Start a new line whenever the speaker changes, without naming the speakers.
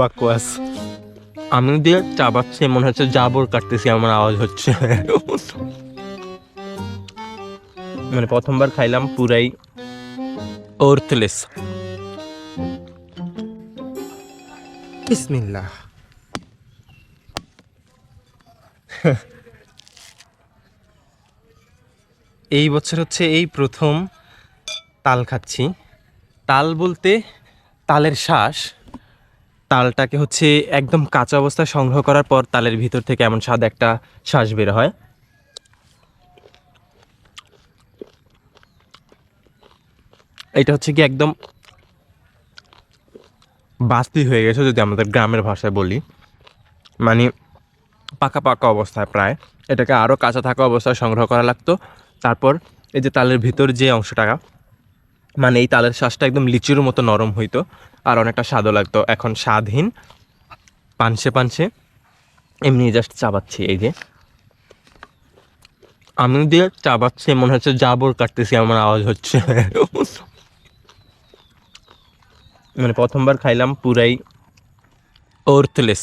বাকওয়াস। আমি দিয়ে চাবাচ্ছি, মনে হচ্ছে জাবর কাটতেছি, আমার আওয়াজ হচ্ছে। মানে প্রথমবার খাইলাম পুরাই ওর্থলেস। বিসমিল্লাহ। এই বছর হচ্ছে এই প্রথম তাল খাচ্ছি। তাল বলতে তালের শ্বাস। তালটাকে হচ্ছে একদম কাঁচা অবস্থায় সংগ্রহ করার পর তালের ভিতর থেকে এমন স্বাদ একটা শ্বাস বের হয়। এটা হচ্ছে কি একদম বাস্তি হয়ে গেছে যদি আমাদের গ্রামের ভাষায় বলি, মানে পাকা পাকা অবস্থায় প্রায়। এটাকে আরও কাঁচা থাকা অবস্থায় সংগ্রহ করা লাগতো। তারপর এই যে তালের ভিতর যে অংশটা, মানে এই তালের শ্বাসটা একদম লিচুর মতো নরম হইতো আর অনেকটা স্বাদও লাগতো। এখন স্বাদহীন, পানসে পানসে, এমনি জাস্ট চাবাচ্ছি। এই যে আমি দিয়ে চাবাচ্ছি, মনে হচ্ছে জাবর কাটতেছি, আমার আওয়াজ হচ্ছে। মানে প্রথমবার খাইলাম পুরাই ওর্থলেস।